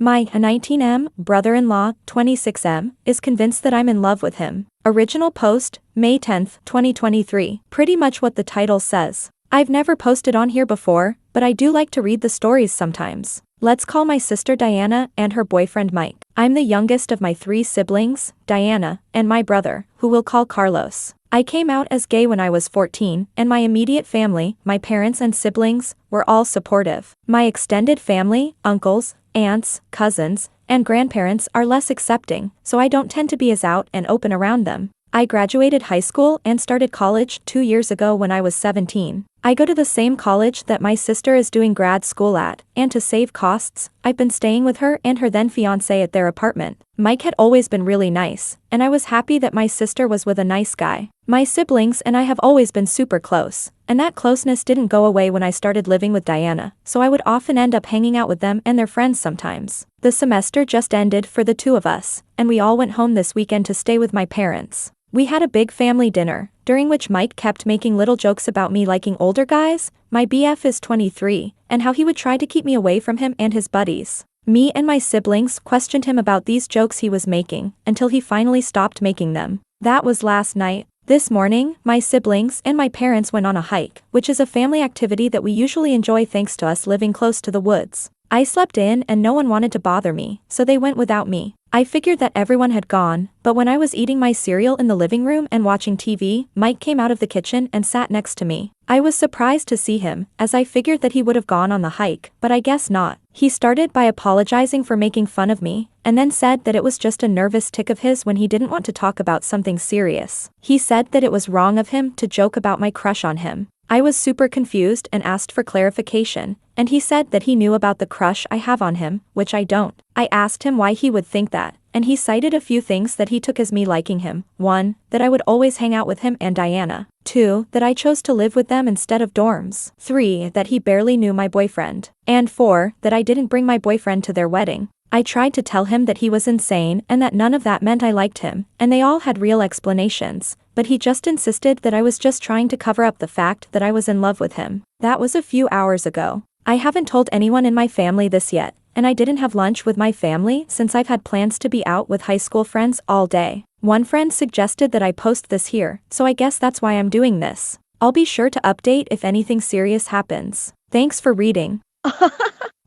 My 19M brother-in-law, 26M, is convinced that I'm in love with him. Original post, May 10th, 2023. Pretty much what the title says. I've never posted on here before, but I do like to read the stories sometimes. Let's call my sister Diana and her boyfriend Mike. I'm the youngest of my 3 siblings, Diana, and my brother, who we'll call Carlos. I came out as gay when I was 14, and my immediate family, my parents and siblings, were all supportive. My extended family, uncles, aunts, cousins, and grandparents are less accepting, so I don't tend to be as out and open around them. I graduated high school and started college 2 years ago when I was 17. I go to the same college that my sister is doing grad school at, and to save costs, I've been staying with her and her then fiancé at their apartment. Mike had always been really nice, and I was happy that my sister was with a nice guy. My siblings and I have always been super close, and that closeness didn't go away when I started living with Diana, so I would often end up hanging out with them and their friends sometimes. The semester just ended for the 2 of us, and we all went home this weekend to stay with my parents. We had a big family dinner, during which Mike kept making little jokes about me liking older guys, my BF is 23, and how he would try to keep me away from him and his buddies. Me and my siblings questioned him about these jokes he was making, until he finally stopped making them. That was last night. This morning, my siblings and my parents went on a hike, which is a family activity that we usually enjoy thanks to us living close to the woods. I slept in and no one wanted to bother me, so they went without me. I figured that everyone had gone, but when I was eating my cereal in the living room and watching TV, Mike came out of the kitchen and sat next to me. I was surprised to see him, as I figured that he would have gone on the hike, but I guess not. He started by apologizing for making fun of me, and then said that it was just a nervous tic of his when he didn't want to talk about something serious. He said that it was wrong of him to joke about my crush on him. I was super confused and asked for clarification, and he said that he knew about the crush I have on him, which I don't. I asked him why he would think that, and he cited a few things that he took as me liking him. 1. That I would always hang out with him and Diana. 2. That I chose to live with them instead of dorms. 3. That he barely knew my boyfriend. And 4. That I didn't bring my boyfriend to their wedding. I tried to tell him that he was insane and that none of that meant I liked him, and they all had real explanations, but he just insisted that I was just trying to cover up the fact that I was in love with him. That was a few hours ago. I haven't told anyone in my family this yet, and I didn't have lunch with my family since I've had plans to be out with high school friends all day. One friend suggested that I post this here, so I guess that's why I'm doing this. I'll be sure to update if anything serious happens. Thanks for reading.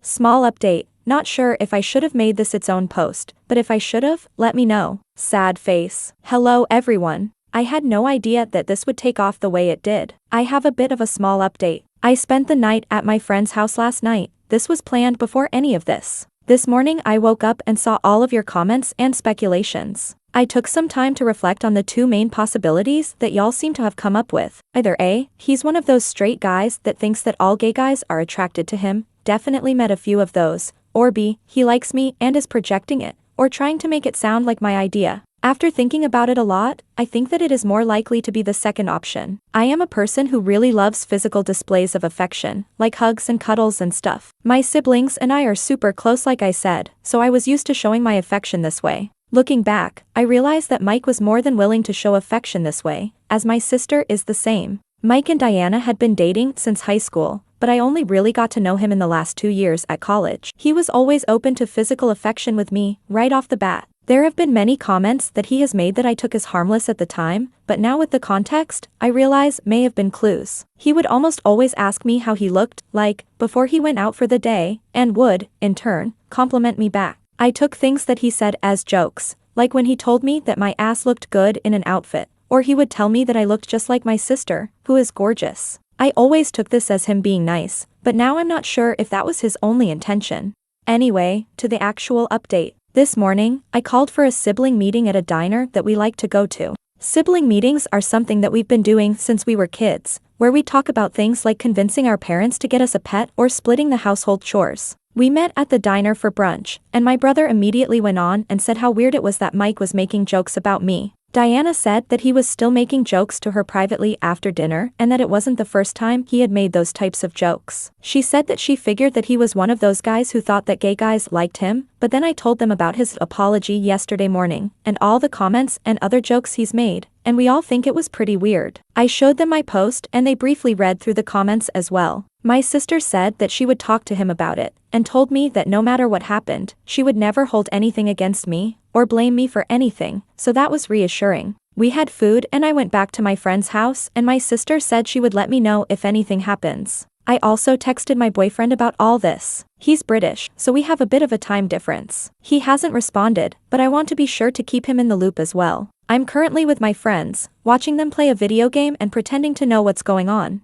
Small update. Not sure if I should have made this its own post, but if I should have, let me know. Sad face. Hello everyone. I had no idea that this would take off the way it did. I have a bit of a small update. I spent the night at my friend's house last night. This was planned before any of this. This morning I woke up and saw all of your comments and speculations. I took some time to reflect on the 2 main possibilities that y'all seem to have come up with. Either A, he's one of those straight guys that thinks that all gay guys are attracted to him, definitely met a few of those. Or B, he likes me and is projecting it, or trying to make it sound like my idea. After thinking about it a lot, I think that it is more likely to be the second option. I am a person who really loves physical displays of affection, like hugs and cuddles and stuff. My siblings and I are super close like I said, so I was used to showing my affection this way. Looking back, I realized that Mike was more than willing to show affection this way, as my sister is the same. Mike and Diana had been dating since high school, but I only really got to know him in the last 2 years at college. He was always open to physical affection with me, right off the bat. There have been many comments that he has made that I took as harmless at the time, but now with the context, I realize may have been clues. He would almost always ask me how he looked like before he went out for the day, and would, in turn, compliment me back. I took things that he said as jokes, like when he told me that my ass looked good in an outfit, or he would tell me that I looked just like my sister, who is gorgeous. I always took this as him being nice, but now I'm not sure if that was his only intention. Anyway, to the actual update. This morning, I called for a sibling meeting at a diner that we like to go to. Sibling meetings are something that we've been doing since we were kids, where we talk about things like convincing our parents to get us a pet or splitting the household chores. We met at the diner for brunch, and my brother immediately went on and said how weird it was that Mike was making jokes about me. Diana said that he was still making jokes to her privately after dinner and that it wasn't the first time he had made those types of jokes. She said that she figured that he was one of those guys who thought that gay guys liked him, but then I told them about his apology yesterday morning and all the comments and other jokes he's made, and we all think it was pretty weird. I showed them my post and they briefly read through the comments as well. My sister said that she would talk to him about it, and told me that no matter what happened, she would never hold anything against me, or blame me for anything, so that was reassuring. We had food and I went back to my friend's house and my sister said she would let me know if anything happens. I also texted my boyfriend about all this. He's British, so we have a bit of a time difference. He hasn't responded, but I want to be sure to keep him in the loop as well. I'm currently with my friends, watching them play a video game and pretending to know what's going on.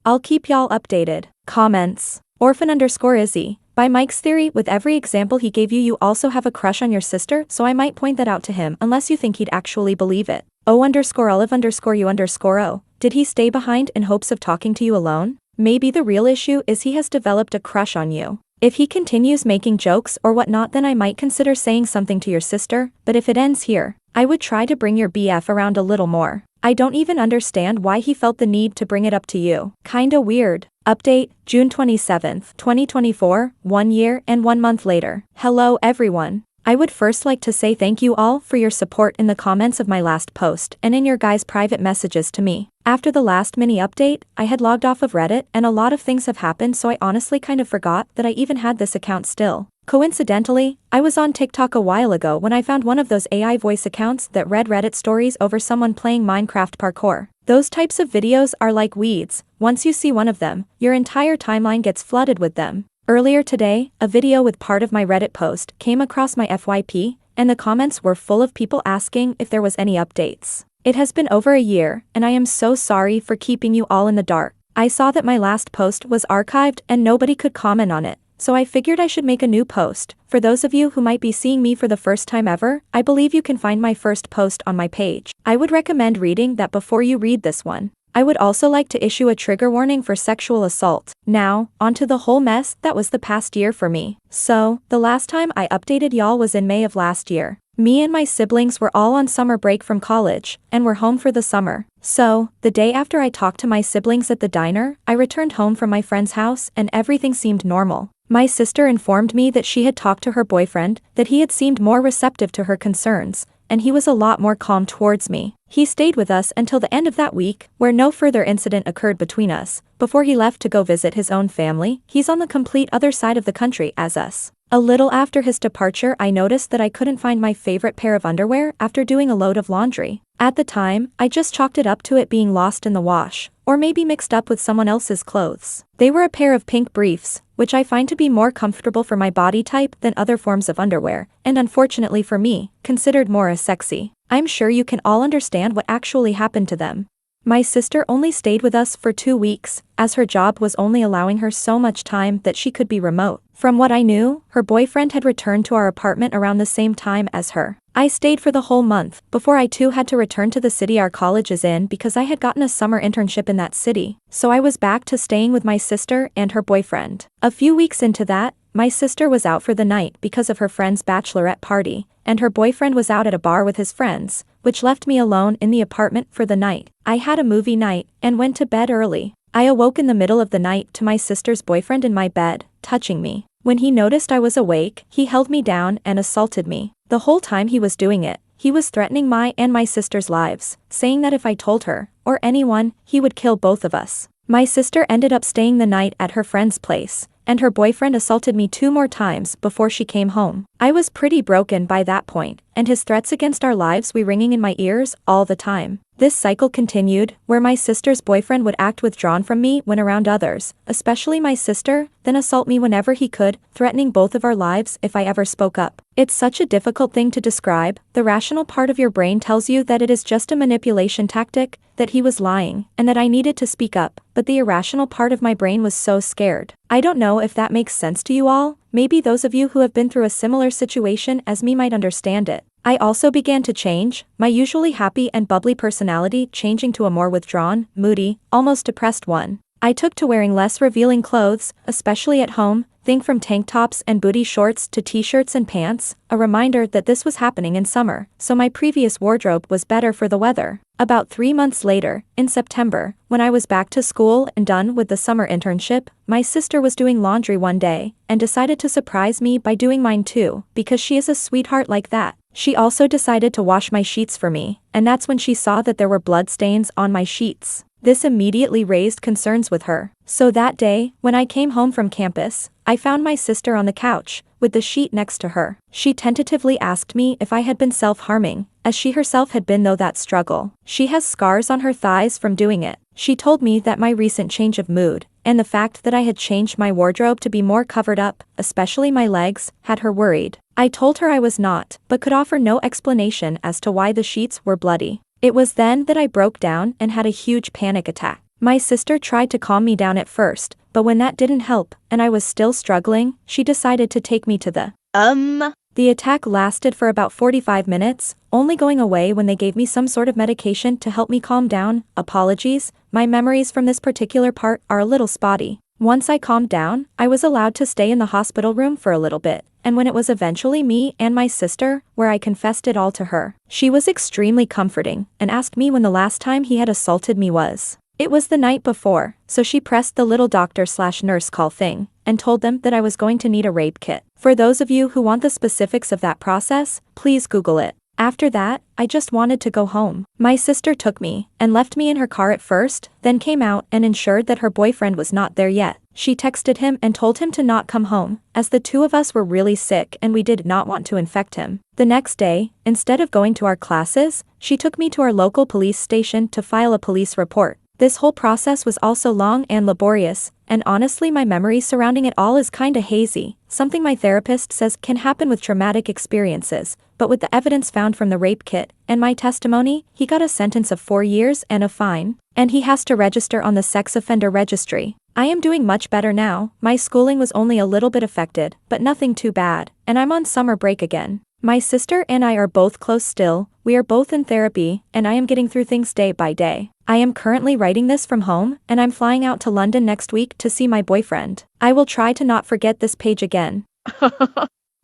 I'll keep y'all updated. Comments. Orphan_Izzy. By Mike's theory, with every example he gave you, you also have a crush on your sister, so I might point that out to him unless you think he'd actually believe it. O_Olive_you_O. Did he stay behind in hopes of talking to you alone? Maybe the real issue is he has developed a crush on you. If he continues making jokes or whatnot, then I might consider saying something to your sister, but if it ends here, I would try to bring your BF around a little more. I don't even understand why he felt the need to bring it up to you. Kinda weird. Update, June 27th, 2024, 1 year and 1 month later. Hello everyone. I would first like to say thank you all for your support in the comments of my last post and in your guys' private messages to me. After the last mini update, I had logged off of Reddit and a lot of things have happened, so I honestly kind of forgot that I even had this account still. Coincidentally, I was on TikTok a while ago when I found one of those AI voice accounts that read Reddit stories over someone playing Minecraft parkour. Those types of videos are like weeds. Once you see one of them, your entire timeline gets flooded with them. Earlier today, a video with part of my Reddit post came across my FYP, and the comments were full of people asking if there was any updates. It has been over a year, and I am so sorry for keeping you all in the dark. I saw that my last post was archived and nobody could comment on it, so I figured I should make a new post. For those of you who might be seeing me for the first time ever, I believe you can find my first post on my page. I would recommend reading that before you read this one. I would also like to issue a trigger warning for sexual assault. Now, onto the whole mess that was the past year for me. So, the last time I updated y'all was in May of last year. Me and my siblings were all on summer break from college, and were home for the summer. So, the day after I talked to my siblings at the diner, I returned home from my friend's house and everything seemed normal. My sister informed me that she had talked to her boyfriend, that he had seemed more receptive to her concerns, and he was a lot more calm towards me. He stayed with us until the end of that week, where no further incident occurred between us. Before he left to go visit his own family, he's on the complete other side of the country as us. A little after his departure, I noticed that I couldn't find my favorite pair of underwear after doing a load of laundry. At the time, I just chalked it up to it being lost in the wash, or maybe mixed up with someone else's clothes. They were a pair of pink briefs, which I find to be more comfortable for my body type than other forms of underwear, and unfortunately for me, considered more as sexy. I'm sure you can all understand what actually happened to them. My sister only stayed with us for 2 weeks, as her job was only allowing her so much time that she could be remote. From what I knew, her boyfriend had returned to our apartment around the same time as her. I stayed for the whole month, before I too had to return to the city our college is in because I had gotten a summer internship in that city, so I was back to staying with my sister and her boyfriend. A few weeks into that, my sister was out for the night because of her friend's bachelorette party, and her boyfriend was out at a bar with his friends, which left me alone in the apartment for the night. I had a movie night, and went to bed early. I awoke in the middle of the night to my sister's boyfriend in my bed, touching me. When he noticed I was awake, he held me down and assaulted me. The whole time he was doing it, he was threatening my and my sister's lives, saying that if I told her, or anyone, he would kill both of us. My sister ended up staying the night at her friend's place, and her boyfriend assaulted me 2 more times before she came home. I was pretty broken by that point, and his threats against our lives were ringing in my ears all the time. This cycle continued, where my sister's boyfriend would act withdrawn from me when around others, especially my sister, then assault me whenever he could, threatening both of our lives if I ever spoke up. It's such a difficult thing to describe. The rational part of your brain tells you that it is just a manipulation tactic, that he was lying, and that I needed to speak up, but the irrational part of my brain was so scared. I don't know if that makes sense to you all. Maybe those of you who have been through a similar situation as me might understand it. I also began to change, my usually happy and bubbly personality changing to a more withdrawn, moody, almost depressed one. I took to wearing less revealing clothes, especially at home, think from tank tops and booty shorts to t-shirts and pants, a reminder that this was happening in summer, so my previous wardrobe was better for the weather. About 3 months later, in September, when I was back to school and done with the summer internship, my sister was doing laundry one day, and decided to surprise me by doing mine too, because she is a sweetheart like that. She also decided to wash my sheets for me, and that's when she saw that there were blood stains on my sheets. This immediately raised concerns with her. So that day, when I came home from campus, I found my sister on the couch, with the sheet next to her. She tentatively asked me if I had been self-harming, as she herself had been through that struggle. She has scars on her thighs from doing it. She told me that my recent change of mood, and the fact that I had changed my wardrobe to be more covered up, especially my legs, had her worried. I told her I was not, but could offer no explanation as to why the sheets were bloody. It was then that I broke down and had a huge panic attack. My sister tried to calm me down at first, but when that didn't help, and I was still struggling, she decided to take me to the The attack lasted for about 45 minutes, only going away when they gave me some sort of medication to help me calm down. Apologies, my memories from this particular part are a little spotty. Once I calmed down, I was allowed to stay in the hospital room for a little bit, and when it was eventually me and my sister, where I confessed it all to her, she was extremely comforting, and asked me when the last time he had assaulted me was. It was the night before, so she pressed the little doctor/nurse call thing, and told them that I was going to need a rape kit. For those of you who want the specifics of that process, please Google it. After that, I just wanted to go home. My sister took me, and left me in her car at first, then came out and ensured that her boyfriend was not there yet. She texted him and told him to not come home, as the two of us were really sick and we did not want to infect him. The next day, instead of going to our classes, she took me to our local police station to file a police report. This whole process was also long and laborious, and honestly my memory surrounding it all is kinda hazy, something my therapist says can happen with traumatic experiences, but with the evidence found from the rape kit, and my testimony, he got a sentence of 4 years and a fine, and he has to register on the sex offender registry. I am doing much better now, my schooling was only a little bit affected, but nothing too bad, and I'm on summer break again. My sister and I are both close still, we are both in therapy, and I am getting through things day by day. I am currently writing this from home, and I'm flying out to London next week to see my boyfriend. I will try to not forget this page again.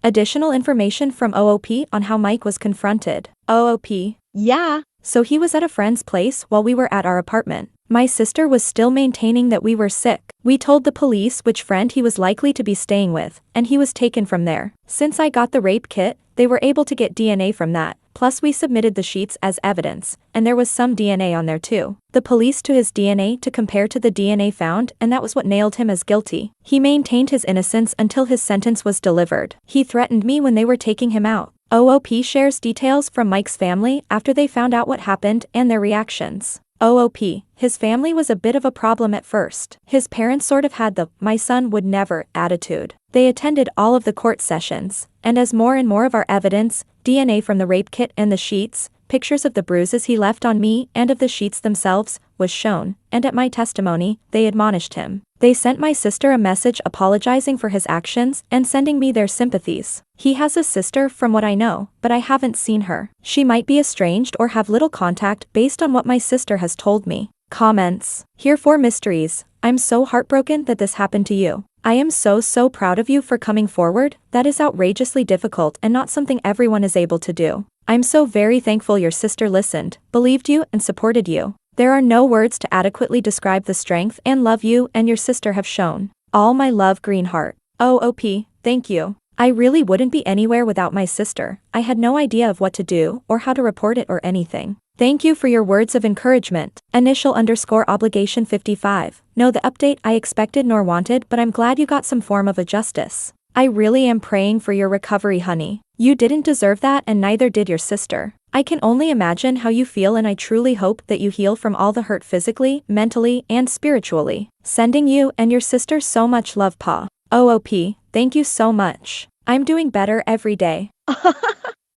Additional information from OOP on how Mike was confronted. OOP. Yeah. So he was at a friend's place while we were at our apartment. My sister was still maintaining that we were sick. We told the police which friend he was likely to be staying with, and he was taken from there. Since I got the rape kit, they were able to get DNA from that, plus we submitted the sheets as evidence, and there was some DNA on there too. The police took his DNA to compare to the DNA found, and that was what nailed him as guilty. He maintained his innocence until his sentence was delivered. He threatened me when they were taking him out. OOP shares details from Mike's family after they found out what happened and their reactions. OOP, his family was a bit of a problem at first. His parents sort of had the "my son would never" attitude. They attended all of the court sessions, and as more and more of our evidence, DNA from the rape kit and the sheets, pictures of the bruises he left on me and of the sheets themselves, was shown, and at my testimony, they admonished him. They sent my sister a message apologizing for his actions and sending me their sympathies. He has a sister from what I know, but I haven't seen her. She might be estranged or have little contact based on what my sister has told me. Comments. Here for mysteries. I'm so heartbroken that this happened to you. I am so proud of you for coming forward. That is outrageously difficult and not something everyone is able to do. I'm so very thankful your sister listened, believed you, and supported you. There are no words to adequately describe the strength and love you and your sister have shown. All my love, Greenheart. OOP, thank you. I really wouldn't be anywhere without my sister. I had no idea of what to do or how to report it or anything. Thank you for your words of encouragement. Initial_obligation 55. No, the update I expected nor wanted, but I'm glad you got some form of a justice. I really am praying for your recovery, honey. You didn't deserve that and neither did your sister. I can only imagine how you feel and I truly hope that you heal from all the hurt physically, mentally, and spiritually. Sending you and your sister so much love, Pa. OOP, thank you so much. I'm doing better every day.